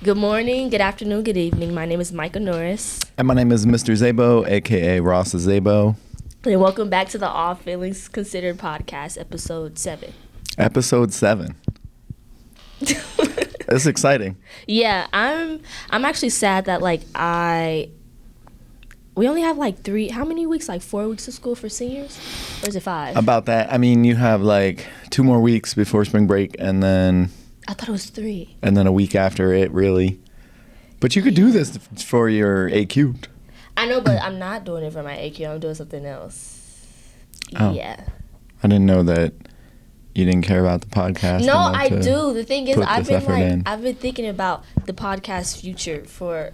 Good morning, good afternoon, good evening. My name is Micah Norris. And my name is Mr. Szabo, a.k.a. Ross Szabo. And welcome back to the All Feelings Considered podcast, episode 7. Episode 7. It's exciting. Yeah, I'm actually sad that we only have how many weeks? 4 weeks of school for seniors? Or is it 5? About that, I mean, you have 2 more weeks before spring break and then... I thought it was 3. And then a week after it, really. But you could do this for your AQ. I know, but I'm not doing it for my AQ. I'm doing something else. Oh. Yeah. I didn't know that you didn't care about the podcast. No, I do. The thing is, I've been thinking about the podcast future for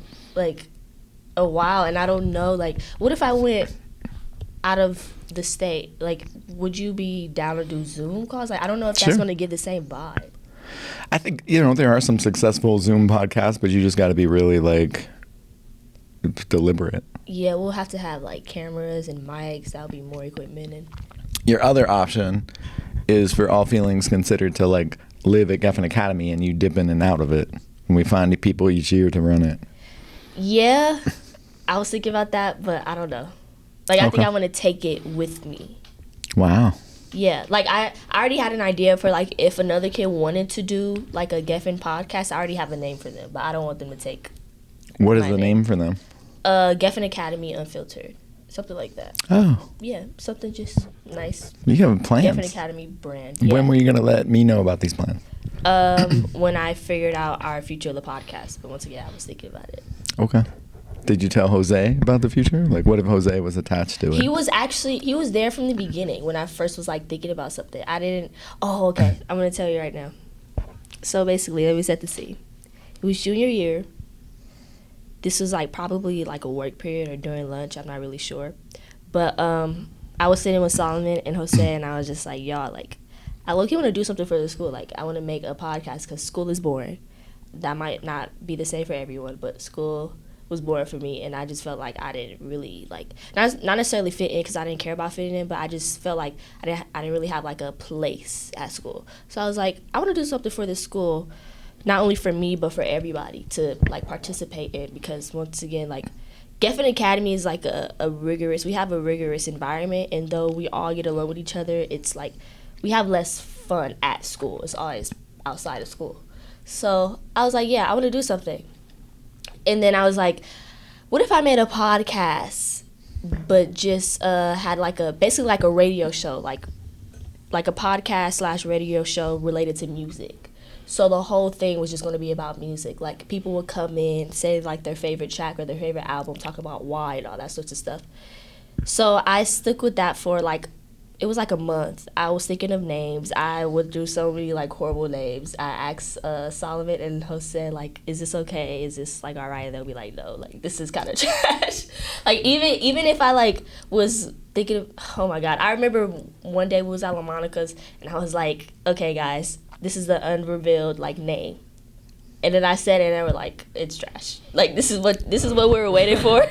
a while, and I don't know, what if I went out of the state? Would you be down to do Zoom calls? I don't know if that's going to give the same vibe. I think, there are some successful Zoom podcasts, but you just got to be really, deliberate. Yeah, we'll have to have, cameras and mics. That'll be more equipment. And your other option is for All Feelings Considered to, live at Geffen Academy, and you dip in and out of it. And we find people each year to run it. Yeah, I was thinking about that, but I don't know. I think I want to take it with me. Wow. Yeah, I already had an idea for, if another kid wanted to do, a Geffen podcast, I already have a name for them, but I don't want them to take What is the name for them? Geffen Academy Unfiltered. Something like that. Oh. Yeah, something just nice. You have plans. Geffen Academy brand. Yeah. When were you going to let me know about these plans? When I figured out our future of the podcast, but once again, I was thinking about it. Okay. Did you tell Jose about the future? What if Jose was attached to it? He was there from the beginning when I first was thinking about something. Okay. I'm going to tell you right now. So basically, let me set the scene. It was junior year. This was probably a work period or during lunch. I'm not really sure. But I was sitting with Solomon and Jose, and I was just y'all, I low-key want to do something for the school. I want to make a podcast because school is boring. That might not be the same for everyone, but school was boring for me, and I just felt I didn't really not necessarily fit in because I didn't care about fitting in, but I just felt I didn't really have a place at school. So I was I want to do something for this school, not only for me but for everybody to participate in, because once again Geffen Academy is we have a rigorous environment, and though we all get along with each other, it's we have less fun at school. It's always outside of school. So I was yeah, I want to do something. And then I was what if I made a podcast, but just had basically a radio show, like a podcast / radio show related to music. So the whole thing was just going to be about music. People would come in, say their favorite track or their favorite album, talk about why and all that sorts of stuff. So I stuck with that for it was a month. I was thinking of names. I would do so many horrible names. I asked Solomon and Jose is this okay? Is this all right? And they'll be no, this is kind of trash. Even if I was thinking of, oh my God, I remember one day we was at La Monica's and I was okay guys, this is the unrevealed name. And then I said it and they were it's trash. This is what we were waiting for.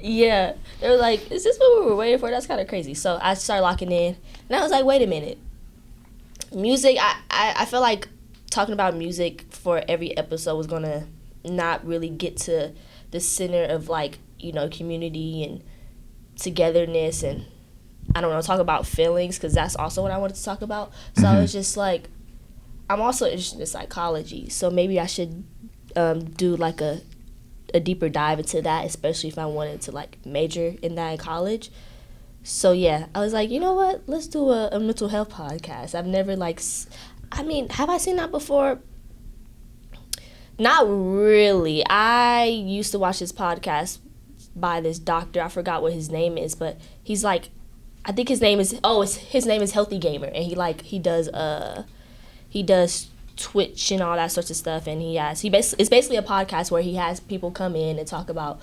Yeah. They were is this what we were waiting for? That's kind of crazy. So I started locking in. And I was wait a minute. Music, I feel talking about music for every episode was going to not really get to the center of, community and togetherness and, I don't know, talk about feelings, because that's also what I wanted to talk about. So I was just I'm also interested in psychology. So maybe I should do, a deeper dive into that, especially if I wanted to major in that in college. So yeah, I was you know what, let's do a mental health podcast. I've never have I seen that before? Not really. I used to watch this podcast by this doctor. I forgot what his name is, but he's I think his name is Healthy Gamer, and he does Twitch and all that sorts of stuff, and it's basically a podcast where he has people come in and talk about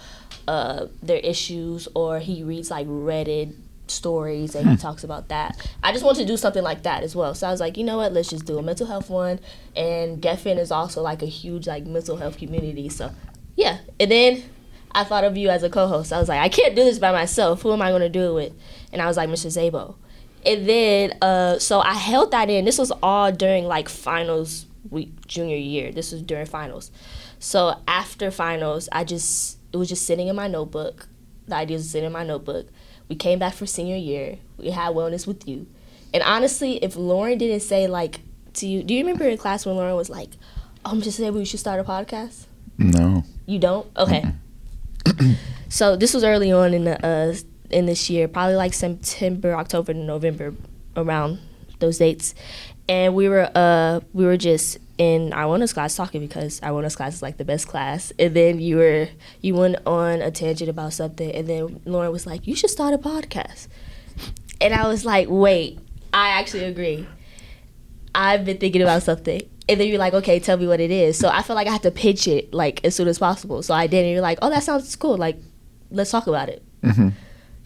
their issues, or he reads Reddit stories and he talks about that. I just want to do something like that as well. So I was you know what, let's just do a mental health one, and Geffen is also a huge mental health community. So yeah, and then I thought of you as a co-host. I was I can't do this by myself. Who am I going to do it with? And I was Mr. Szabo. And then, so I held that in. This was all during, finals week, junior year. This was during finals. So after finals, it was just sitting in my notebook. The ideas were sitting in my notebook. We came back for senior year. We had wellness with you. And honestly, if Lauren didn't say, like, to you, do you remember in class when Lauren was like, I'm just saying we should start a podcast? No. You don't? Okay. So this was early on in this year, probably like September, October, November, around those dates. And we were just in our wellness class talking, because our wellness class is like the best class. And then you went on a tangent about something, and then Lauren was like, you should start a podcast. And I was like, wait, I actually agree. I've been thinking about something. And then you're like, okay, tell me what it is. So I feel like I had to pitch it like as soon as possible. So I did, and you're like, oh, that sounds cool. Like, let's talk about it. Mm-hmm.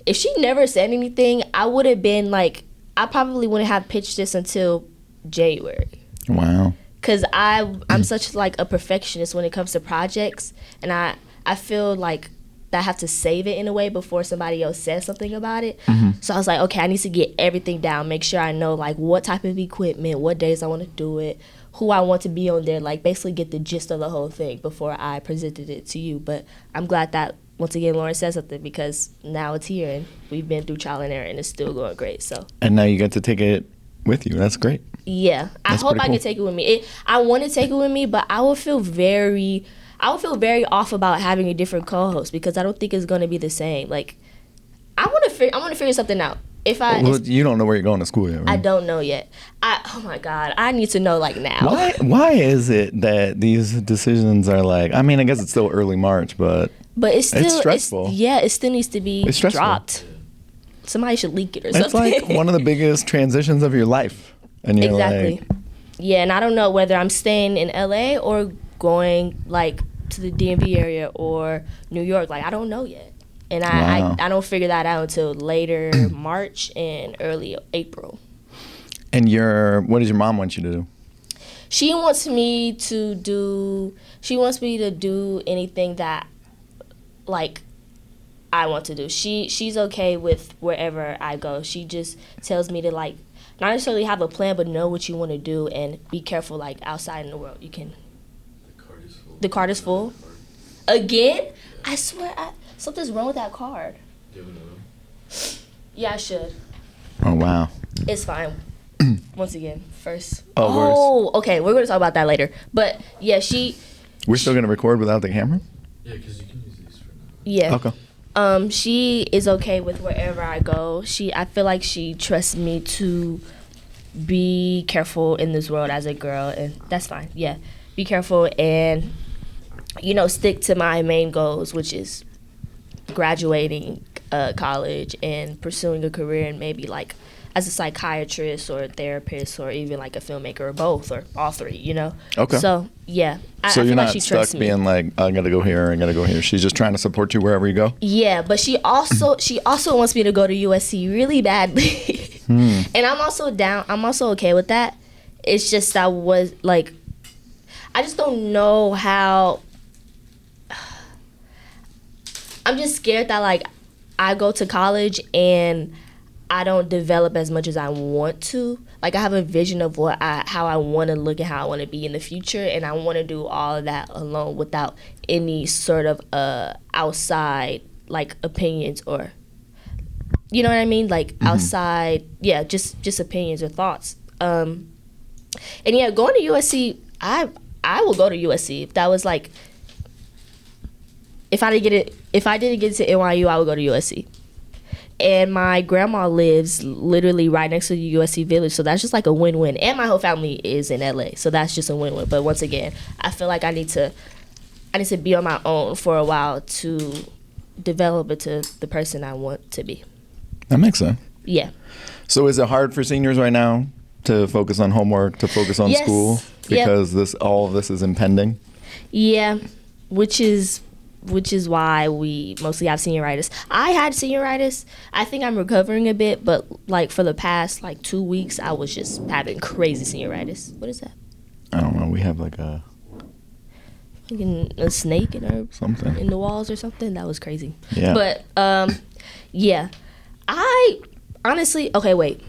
If she never said anything, I would have been like, I probably wouldn't have pitched this until January. Wow. Because I'm such like a perfectionist when it comes to projects, and I feel like that I have to save it in a way before somebody else says something about it. Mm-hmm. So I was like, okay, I need to get everything down, make sure I know like what type of equipment, what days I want to do it, who I want to be on there, like basically get the gist of the whole thing before I presented it to you. But I'm glad that once again Lauren said something, because now it's here and we've been through trial and error and it's still going great. So. And now you get to take it with you. That's great. Yeah, I hope I can take it with me. I want to take it with me, but I would feel very off about having a different co-host, because I don't think it's going to be the same. Like, I want to figure something out. You don't know where you're going to school yet, right? I don't know yet. Oh my God, I need to know like now. Why is it that these decisions are like? I mean, I guess it's still early March, but it's stressful. It still needs to be dropped. Somebody should leak it or something. It's like one of the biggest transitions of your life. And you're exactly. Yeah, and I don't know whether I'm staying in LA or going like to the DMV area or New York. Like, I don't know yet. And I don't figure that out until later March and early April. And what does your mom want you to do? She wants me to do anything that like I want to do. She's okay with wherever I go. She just tells me to like not necessarily have a plan, but know what you want to do and be careful like outside in the world. You can. The card is full. Again? I swear something's wrong with that card. Yeah, I should. Oh wow. It's fine. Once again, first. Okay. We're gonna talk about that later. But yeah, We're still gonna record without the camera? Yeah, because you can use these for now. Yeah. Okay. She is okay with wherever I go. I feel like she trusts me to be careful in this world as a girl, and that's fine. Yeah, be careful and, stick to my main goals, which is graduating college and pursuing a career, and maybe like as a psychiatrist or a therapist or even like a filmmaker or both or all three, Okay. So, yeah. So you're not stuck being like, I gotta go here, I gotta go here. She's just trying to support you wherever you go? Yeah, but she also wants me to go to USC really badly. And I'm also down. I'm also okay with that. It's just I just don't know how. I'm just scared that like I go to college and I don't develop as much as I want to. Like, I have a vision of how I want to look and how I want to be in the future, and I want to do all of that alone without any sort of outside like opinions or, you know what I mean? Like outside, yeah, just opinions or thoughts. And yeah, going to USC, I will go to USC if that was like. If I didn't get to NYU, I would go to USC. And my grandma lives literally right next to the USC Village, so that's just like a win-win. And my whole family is in LA, so that's just a win-win. But once again, I feel like I need to be on my own for a while to develop into the person I want to be. That makes sense. Yeah. So is it hard for seniors right now to focus on homework, to focus on school, because all of this is impending? Yeah, which is why we mostly have senioritis. I had senioritis. I think I'm recovering a bit, but like for the past like 2 weeks, I was just having crazy senioritis. What is that? I don't know. We have like a snake in something in the walls or something. That was crazy. Yeah. But yeah, I honestly. Okay, wait.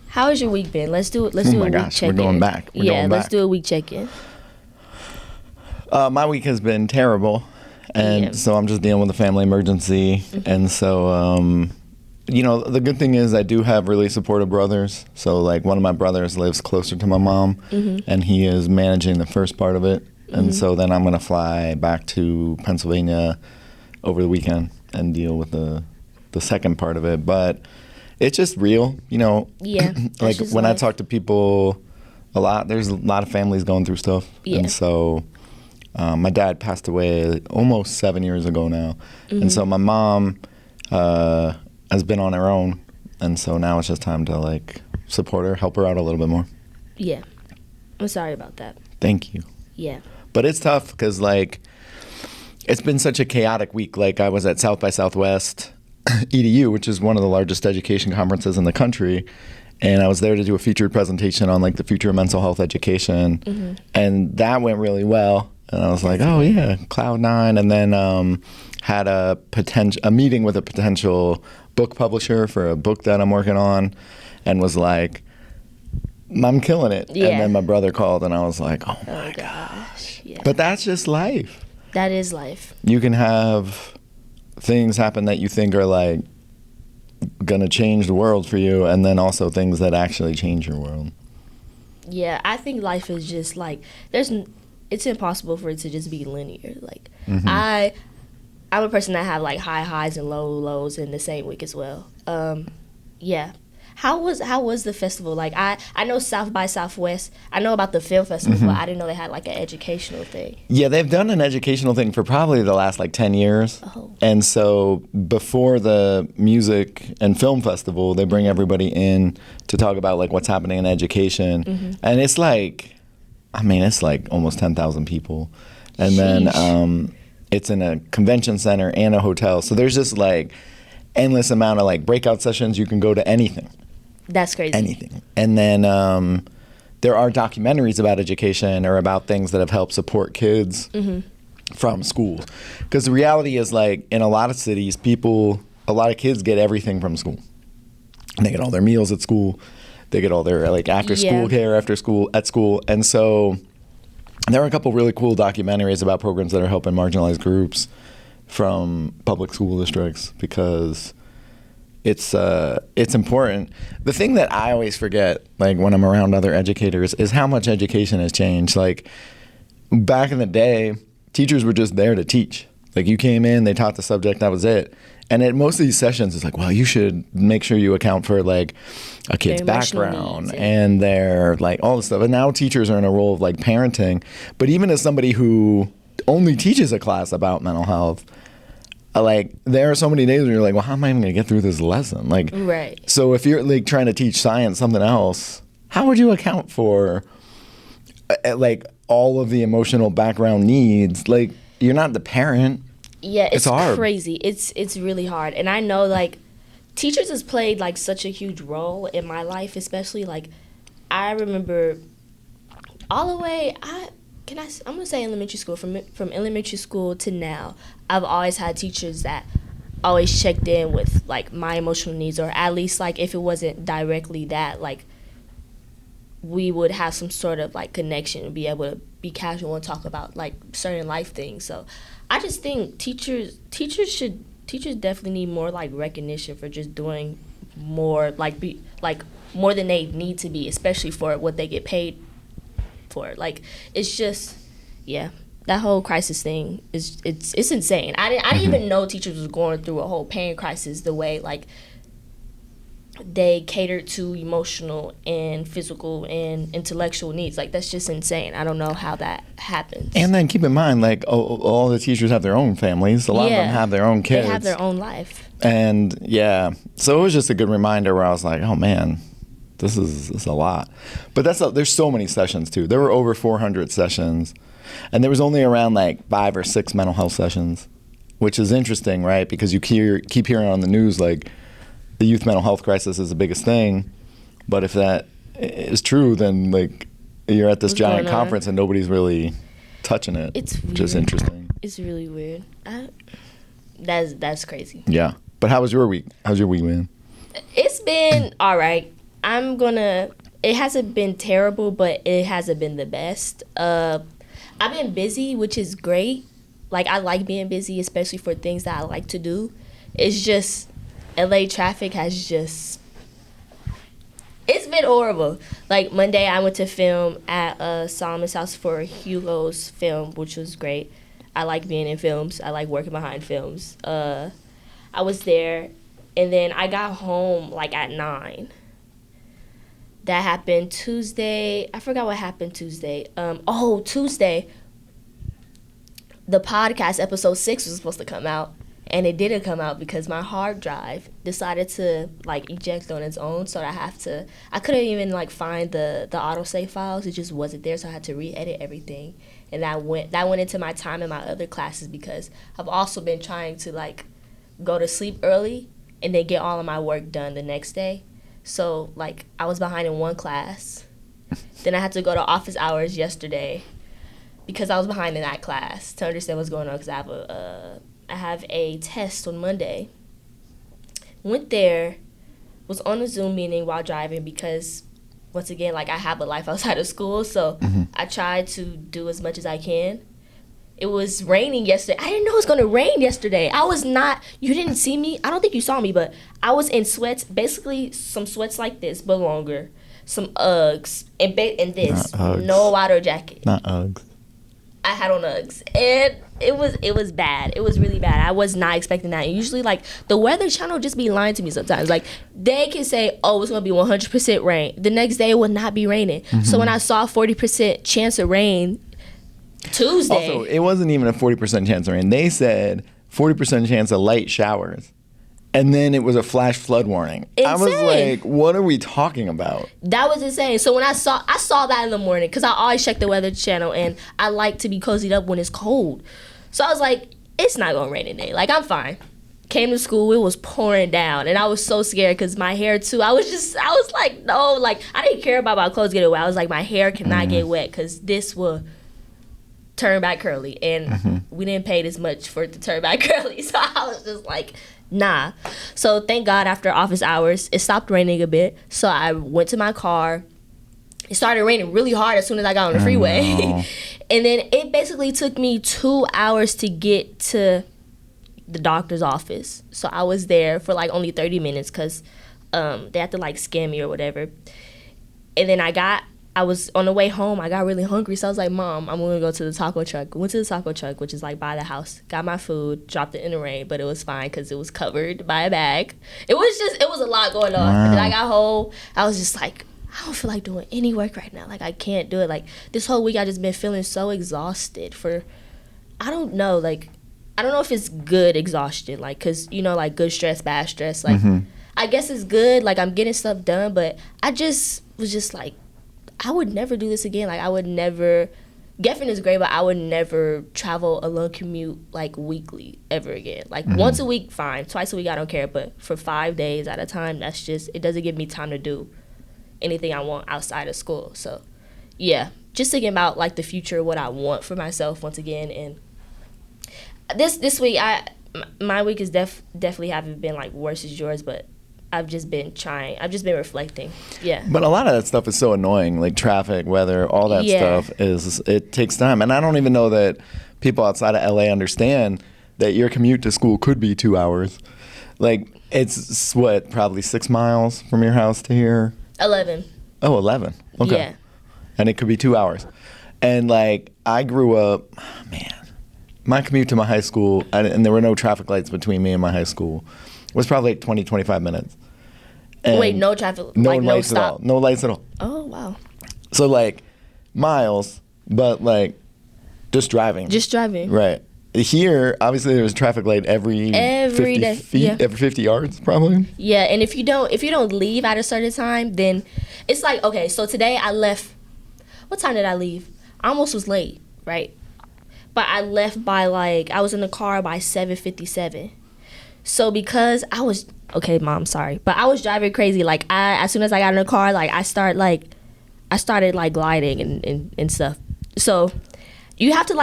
How has your week been? Let's do it. Let's do a week check-in. We're going back. Let's do a week check-in. My week has been terrible, and Yeah. so I'm just dealing with a family emergency. And so, the good thing is I do have really supportive brothers. So, like, one of my brothers lives closer to my mom, and he is managing the first part of it. And so then I'm going to fly back to Pennsylvania over the weekend and deal with the second part of it. But it's just real, Yeah. like, that's just when I life. talk to people a lot, there's a lot of families going through stuff. Yeah. And so my dad passed away almost 7 years ago now. And so my mom has been on her own. And so now it's just time to, like, support her, help her out a little bit more. Yeah. I'm sorry about that. Thank you. Yeah. But it's tough because, like, it's been such a chaotic week. Like, I was at South by Southwest EDU, which is one of the largest education conferences in the country. And I was there to do a featured presentation on, like, the future of mental health education. And that went really well. And I was like, oh, yeah, Cloud9. And then had a meeting with a potential book publisher for a book that I'm working on, and was like, I'm killing it. Yeah. And then my brother called, and I was like, oh my gosh. Yeah. But that's just life. That is life. You can have things happen that you think are, like, gonna change the world for you, and then also things that actually change your world. Yeah, I think life is just like it's impossible for it to just be linear. Like I'm a person that have, like, high highs and low lows in the same week as well. Yeah. How was the festival? Like, I know South by Southwest. I know about the film festival, but I didn't know they had, like, an educational thing. Yeah, they've done an educational thing for probably the last, like, 10 years. Oh. And so before the music and film festival, they bring everybody in to talk about, like, what's happening in education. And it's like, it's like almost 10,000 people. And then it's in a convention center and a hotel. So there's just, like, endless amount of, like, breakout sessions. You can go to anything. That's crazy. Anything. And then there are documentaries about education or about things that have helped support kids from schools. Because the reality is, like, in a lot of cities, a lot of kids get everything from school. And they get all their meals at school. They get all their, like, after school care at school. And so there are a couple really cool documentaries about programs that are helping marginalized groups from public school districts, because it's important. The thing that I always forget, like, when I'm around other educators, is how much education has changed. Like, back in the day, teachers were just there to teach. Like, you came in, they taught the subject, that was it. And at most of these sessions, it's like, well, you should make sure you account for, like, a kid's Their emotional background needs, and their, like, all this stuff. And now teachers are in a role of, like, parenting. But even as somebody who only teaches a class about mental health, like, there are so many days where you're like, well, how am I even going to get through this lesson? Like, Right. So if you're, like, trying to teach science, something else, how would you account for, like, all of the emotional background needs? Like, you're not the parent. Yeah, it's hard. crazy. It's really hard. And I know, like, teachers has played, like, such a huge role in my life, especially, like, I remember all the way, I'm going to say elementary school. From elementary school to now, I've always had teachers that always checked in with, like, my emotional needs, or at least, like, if it wasn't directly that, like, we would have some sort of, like, connection and be able to be casual and talk about, like, certain life things. So I just think teachers definitely need more, like, recognition for just doing more, like, more than they need to be, especially for what they get paid for. Like, it's just, yeah, that whole crisis thing is it's insane. I didn't even know teachers was going through a whole pain crisis the way, like, they catered to emotional and physical and intellectual needs. Like, that's just insane. I don't know how that happens. And then keep in mind, like, all the teachers have their own families. A lot of them have their own kids. They have their own life. And, yeah, so it was just a good reminder where I was like, oh, man, this is a lot. But there's so many sessions, too. There were over 400 sessions. And there was only around, like, 5 or 6 mental health sessions, which is interesting, right? Because you keep hearing on the news, like, the youth mental health crisis is the biggest thing. But if that is true, then, like, you're at this giant conference and nobody's really touching it. It's weird. Which is interesting. It's really weird. That's crazy. Yeah. But how was your week? How's your week, man? It's been all right. It hasn't been terrible, but it hasn't been the best. I've been busy, which is great. Like, I like being busy, especially for things that I like to do. It's just, LA traffic has just, it's been horrible. Like, Monday I went to film at Solomon's house for Hugo's film, which was great. I like being in films. I like working behind films. I was there, and then I got home, like, at 9. That happened Tuesday. I forgot what happened Tuesday. Tuesday, the podcast episode 6 was supposed to come out, and it didn't come out because my hard drive decided to like eject on its own. So I couldn't even like find the autosave files. It just wasn't there, so I had to re-edit everything, and that went into my time in my other classes because I've also been trying to like go to sleep early and then get all of my work done the next day. So like I was behind in one class, then I had to go to office hours yesterday because I was behind in that class to understand what's going on because I have a test on Monday. Went there, was on a Zoom meeting while driving because, once again, like I have a life outside of school, so I tried to do as much as I can. It was raining yesterday. I didn't know it was going to rain yesterday. You didn't see me. I don't think you saw me, but I was in sweats, basically some sweats like this, but longer, some Uggs, and this, no water jacket. Not Uggs. I had on Uggs, and it was bad. It was really bad. I was not expecting that. And usually, like, the Weather Channel just be lying to me sometimes. Like, they can say, oh, it's going to be 100% rain. The next day, it will not be raining. So when I saw 40% chance of rain Tuesday. Also, it wasn't even a 40% chance of rain. They said 40% chance of light showers. And then it was a flash flood warning. Insane. I was like, what are we talking about? That was insane. So when I saw that in the morning, because I always check the Weather Channel, and I like to be cozied up when it's cold. So I was like, it's not going to rain today. Like, I'm fine. Came to school, it was pouring down, and I was so scared because my hair, too. I was like, no. Like, I didn't care about my clothes getting wet. I was like, my hair cannot get wet because this will turn back curly. And we didn't pay this much for it to turn back curly. So I was just like, nah. So thank God after office hours, it stopped raining a bit. So I went to my car. It started raining really hard as soon as I got on the freeway. And then it basically took me 2 hours to get to the doctor's office. So I was there for like only 30 minutes because they had to like scan me or whatever. And then I was on the way home, I got really hungry, so I was like, Mom, I'm gonna go to the taco truck. Went to the taco truck, which is like by the house, got my food, dropped it in the rain, but it was fine because it was covered by a bag. It was a lot going on. Wow. And then I got home, I was just like, I don't feel like doing any work right now. Like, I can't do it. Like, this whole week I just been feeling so exhausted I don't know if it's good exhaustion, like, because, you know, like, good stress, bad stress, like, I guess it's good, like, I'm getting stuff done, but I just was just like, I would never do this again. Like, I would never, Geffen is great, but I would never travel a long commute, like, weekly ever again. Like, once a week, fine. Twice a week, I don't care. But for 5 days at a time, that's just, it doesn't give me time to do anything I want outside of school. So, yeah, just thinking about, like, the future, what I want for myself once again. And this week, my week is definitely haven't been, like, worse as yours, but I've just been reflecting. Yeah. But a lot of that stuff is so annoying, like traffic, weather, all that stuff it takes time. And I don't even know that people outside of LA understand that your commute to school could be 2 hours. Like, it's what, probably 6 miles from your house to here? 11. Oh, 11. Okay. Yeah. And it could be 2 hours. And like, I grew up, my commute to my high school, and there were no traffic lights between me and my high school, was probably like 20, 25 minutes. And wait, no traffic, no like lights no at stop? all. No lights at all. Oh, wow. So like miles, but like just driving. Just driving. Right. Here, obviously, there's a traffic light every 50 day, feet, yeah. every 50 yards, probably. Yeah, and if you don't leave at a certain time, then it's like, okay, so today I left. What time did I leave? I almost was late, right? But I left by I was in the car by 7:57. So because I was, okay, Mom, sorry, but I was driving crazy. Like, as soon as I got in the car, like, I started gliding and stuff. So you have to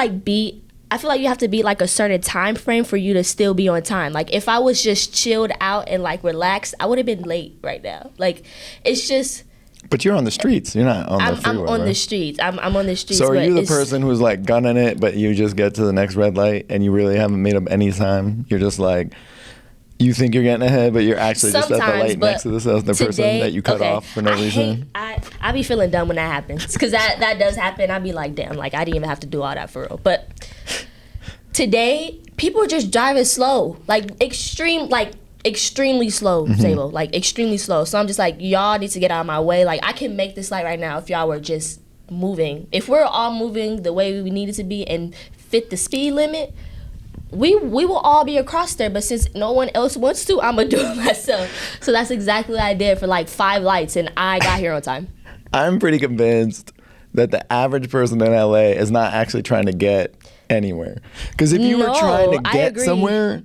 I feel like you have to be like a certain time frame for you to still be on time. Like, if I was just chilled out and like relaxed, I would have been late right now. Like, it's just. But you're on the streets. You're not on the freeway, I'm on right? the streets. I'm on the streets. So are but you the it's- person who's like gunning it, but you just get to the next red light and you really haven't made up any time? You're just like, you think you're getting ahead, but you're actually just at the Sometimes, light but next to the person today- that you cut okay, off for no reason. I be feeling dumb when that happens because that does happen. I be like, damn, like I didn't even have to do all that for real. But today, people are just driving slow, extremely slow, Szabo, like extremely slow. So I'm just like, y'all need to get out of my way. Like I can make this light right now if y'all were just moving. If we're all moving the way we needed to be and fit the speed limit, we will all be across there. But since no one else wants to, I'm gonna do it myself. So that's exactly what I did for like 5 lights, and I got here on time. I'm pretty convinced that the average person in LA is not actually trying to get anywhere. Because if you were No, trying to I get agree. somewhere,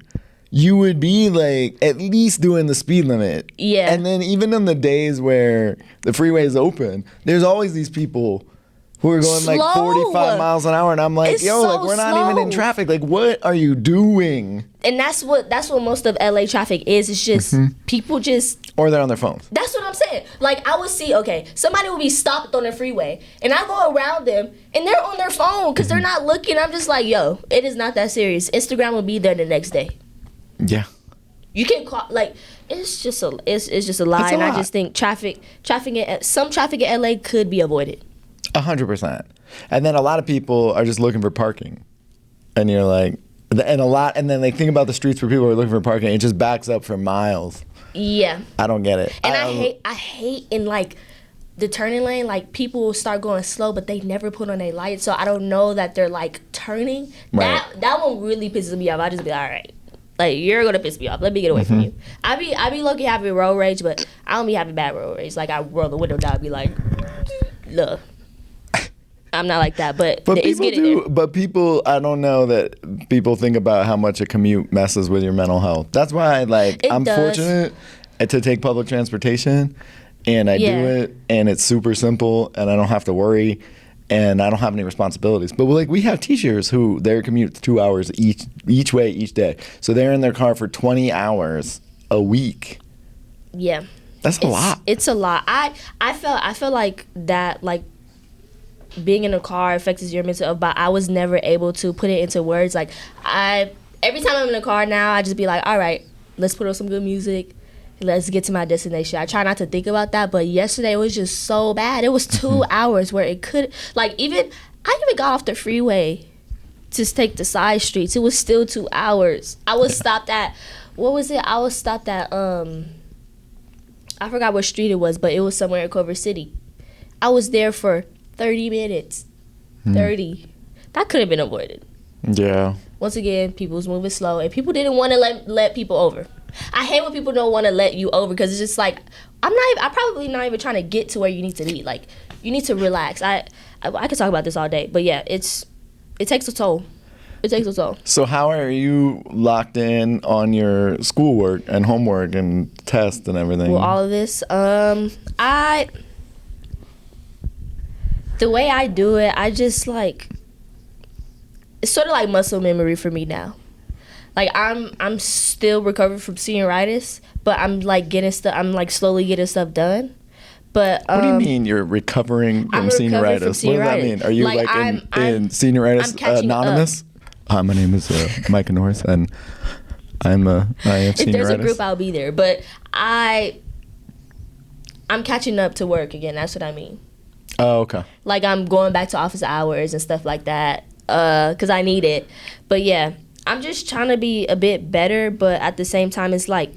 you would be like at least doing the speed limit. Yeah. And then even on the days where the freeway is open, there's always these people who are going like Slow. 45 miles an hour, and I'm like, It's yo, so like we're not even in slow. traffic. Like, what are you doing? And that's what most of LA traffic is. It's just people just. Or they're on their phones. That's what I'm saying. Like I would see, okay, somebody will be stopped on the freeway, and I go around them, and they're on their phone because they're not looking. I'm just like, yo, it is not that serious. Instagram will be there the next day. Yeah. You can call like it's just a lie, It's a and I lot. just think some traffic in LA could be avoided. 100%. And then a lot of people are just looking for parking. And you're like, and then they think about the streets where people are looking for parking. It just backs up for miles. Yeah, I don't get it. and I hate in like the turning lane, like people will start going slow, but they never put on their lights, so I don't know that they're like turning. Right. That one really pisses me off. I just be like, all right, like you're gonna piss me off. Let me get away from you. I be low-key having road rage, but I don't be having bad road rage. Like I roll the window down, and be like, look, I'm not like that, but But it's people getting do. there. But people, I don't know that people think about how much a commute messes with your mental health. That's why, like, It I'm does. fortunate to take public transportation, and I do Yeah. it, and it's super simple, and I don't have to worry, and I don't have any responsibilities. But like, we have teachers who their commute's 2 hours each way each day, so they're in their car for 20 hours a week. Yeah, That's a lot. It's a lot. I felt like that, like being in a car affects your mental health, but I was never able to put it into words. Like every time I'm in a car now, I just be like, all right, let's put on some good music. Let's get to my destination. I try not to think about that, but yesterday it was just so bad. It was 2 hours where it could, like, I even got off the freeway to take the side streets. It was still 2 hours. I was stopped at, what was it? I was stopped at, I forgot what street it was, but it was somewhere in Culver City. I was there for 30 minutes. 30. That could have been avoided. Yeah. Once again, people was moving slow, and people didn't want to let people over. I hate when people don't want to let you over because it's just like I'm probably not even trying to get to where you need to be. Like you need to relax. I could talk about this all day, but yeah, it takes a toll. It takes a toll. So how are you locked in on your schoolwork and homework and tests and everything? Well, all of this, the way I do it, I just like it's sort of like muscle memory for me now. Like I'm still recovering from senioritis, but I'm like slowly getting stuff done. But What do you mean you're recovering from I'm recovering senioritis? from What does that senioritis. mean? Are you Like, like I'm in Senioritis catching Anonymous? Hi, my name is Micah Norris, and I have senioritis. if there's a group, I'll be there. But I'm catching up to work again. That's what I mean. Oh, okay. Like I'm going back to office hours and stuff like that because I need it. But yeah, I'm just trying to be a bit better, but at the same time it's like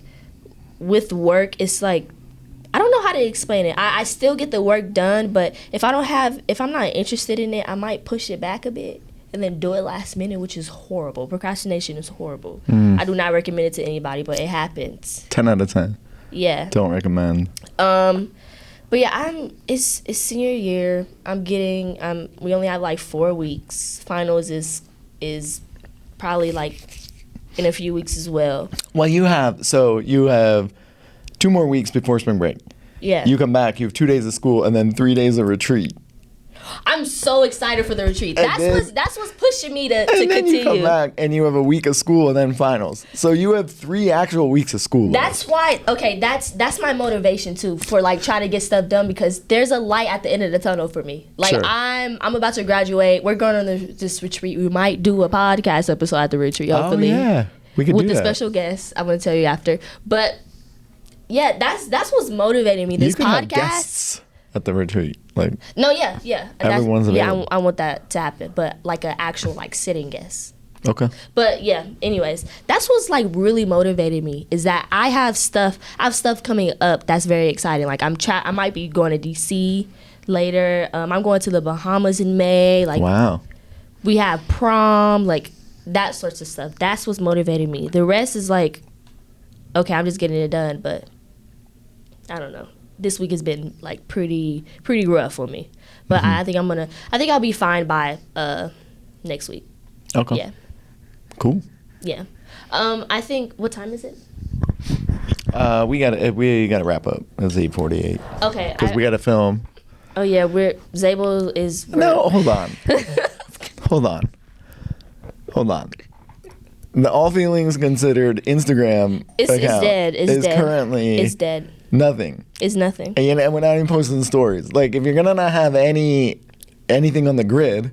with work it's like I don't know how to explain it. I still get the work done, but if I'm not interested in it, I might push it back a bit and then do it last minute, which is horrible. Procrastination is horrible. I do not recommend it to anybody, but it happens. 10 out of 10. Yeah. Don't recommend. But yeah, it's senior year. We only have like 4 weeks. Finals is probably like in a few weeks as well. Well, you have 2 more weeks before spring break. Yeah. You come back, you have 2 days of school, and then 3 days of retreat. I'm so excited for the retreat. That's what's pushing me to and continue. then you come back and you have a week of school and then finals. So you have 3 actual weeks of school. That's why. Okay, that's my motivation too for like trying to get stuff done, because there's a light at the end of the tunnel for me. Like Sure. I'm about to graduate. We're going on this retreat. We might do a podcast episode at the retreat. Hopefully, yeah, we could with do the that. special guest. I'm gonna tell you after. But yeah, that's what's motivating me. This you can have podcast. guests at the retreat. Like No, yeah. Everyone's available. I want that to happen, but like an actual like sitting guest. okay. But yeah, anyways, that's what's like really motivated me, is that I have stuff coming up that's very exciting. Like I might be going to DC later. I'm going to the Bahamas in May. Like Wow. we have prom, like that sorts of stuff. That's what's motivating me. The rest is like, okay, I'm just getting it done, but I don't know. This week has been like pretty rough for me. But I think I'll be fine by next week. Okay. Yeah. Cool. Yeah. I think, what time is it? We gotta wrap up. It's 8:48 Okay. because we gotta film. Oh yeah, Szabo is. No, hold on. Hold on. The All Feelings Considered Instagram It's account dead. is currently It's dead. nothing. It's nothing. And we're not even posting stories. Like, if you're gonna not have anything on the grid,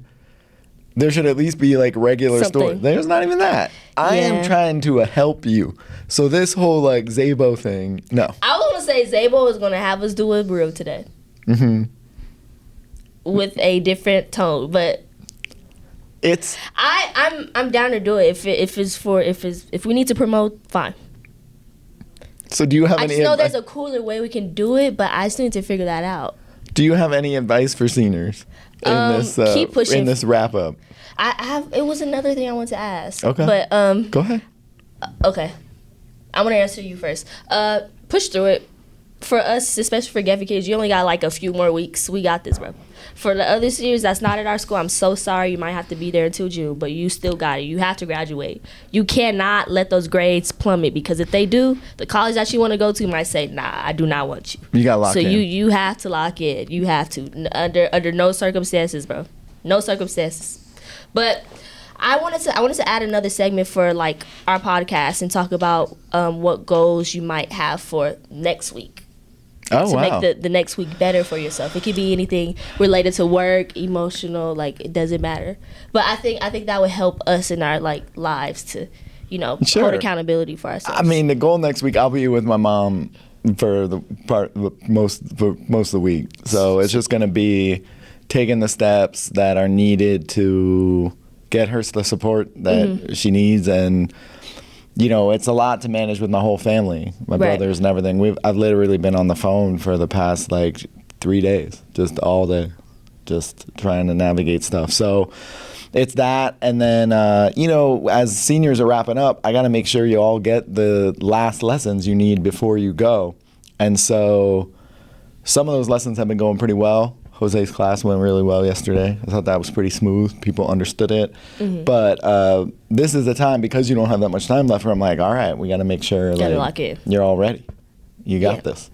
there should at least be like regular Something. stories. There's not even that. I am Yeah. trying to help you. So this whole like Szabo thing, no. I was gonna say Szabo is gonna have us do a reel today. Mm-hmm. With a different tone, but It's I'm down to do it if we need to promote, fine. so. Do you have I any? just know there's a cooler way we can do it, but I still need to figure that out. Do you have any advice for seniors in this keep pushing. in this wrap up? I have. It was another thing I wanted to ask. Okay. But Go ahead. okay. I want to answer you first. Push through it. For us, especially for Geffen kids, you only got like a few more weeks. We got this, bro. For the other seniors that's not at our school, I'm so sorry. You might have to be there until June, but you still got it. You have to graduate. You cannot let those grades plummet, because if they do, the college that you want to go to might say, nah, I do not want you. You got locked so in. you have to lock in. You have to. Under no circumstances, bro. No circumstances. But I wanted to add another segment for like our podcast and talk about what goals you might have for next week. Oh To wow. make the next week better for yourself. It could be anything related to work, emotional, like it doesn't matter. But I think that would help us in our like lives to, Sure. hold accountability for ourselves. I mean, the goal next week, I'll be with my mom for most of the week. So it's just gonna be taking the steps that are needed to get her the support that she needs, and it's a lot to manage with my whole family, my Right. brothers and everything. I've literally been on the phone for the past like 3 days, just all day, just trying to navigate stuff. So it's that, and then as seniors are wrapping up, I got to make sure you all get the last lessons you need before you go. And so some of those lessons have been going pretty well. Jose's class went really well yesterday. I thought that was pretty smooth. People understood it. But this is the time, because you don't have that much time left, where I'm like, all right, we got to make sure Gotta lock in. you're all ready. You got Yeah. this.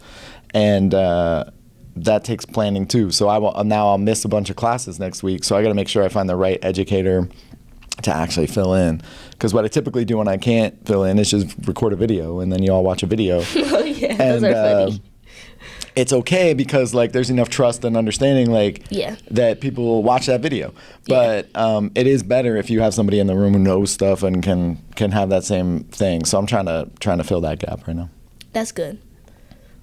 And that takes planning too. So I'll miss a bunch of classes next week. So I got to make sure I find the right educator to actually fill in. Because what I typically do when I can't fill in is just record a video, and then you all watch a video. Oh yeah, those are funny. It's okay, because like there's enough trust and understanding Yeah. that people will watch that video. But it is better if you have somebody in the room who knows stuff and can have that same thing. So I'm trying to fill that gap right now. That's good.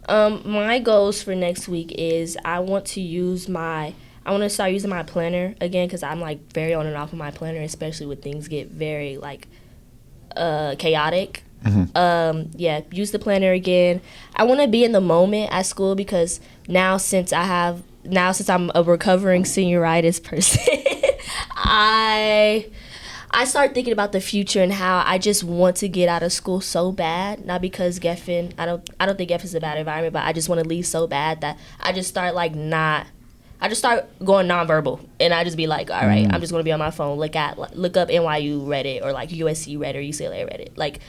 My goals for next week is I want to start using my planner again, because I'm like very on and off of my planner, especially when things get very like chaotic. Use the planner again. I want to be in the moment at school, because now since I'm a recovering senioritis person, I start thinking about the future and how I just want to get out of school so bad. Not because Geffen, I don't think Geffen's a bad environment, but I just want to leave so bad that I just start going nonverbal, and I just be like, all right, I'm just gonna be on my phone, look up NYU Reddit or like USC Reddit or UCLA Reddit. Like,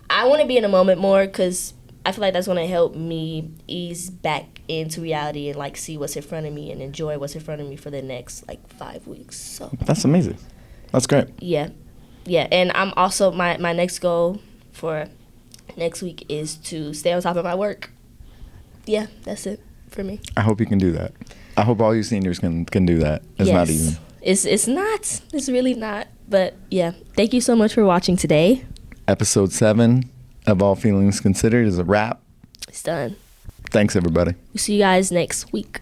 I want to be in a moment more, because I feel like that's going to help me ease back into reality and like see what's in front of me and enjoy what's in front of me for the next like 5 weeks. So That's amazing. That's great. yeah, and I'm also my next goal for next week is to stay on top of my work. Yeah, that's it for me. I hope you can do that. I hope all you seniors can do that. It's not easy. It's not. It's really not. But yeah, thank you so much for watching today. Episode 7 of All Feelings Considered is a wrap. It's done. Thanks, everybody. We'll see you guys next week.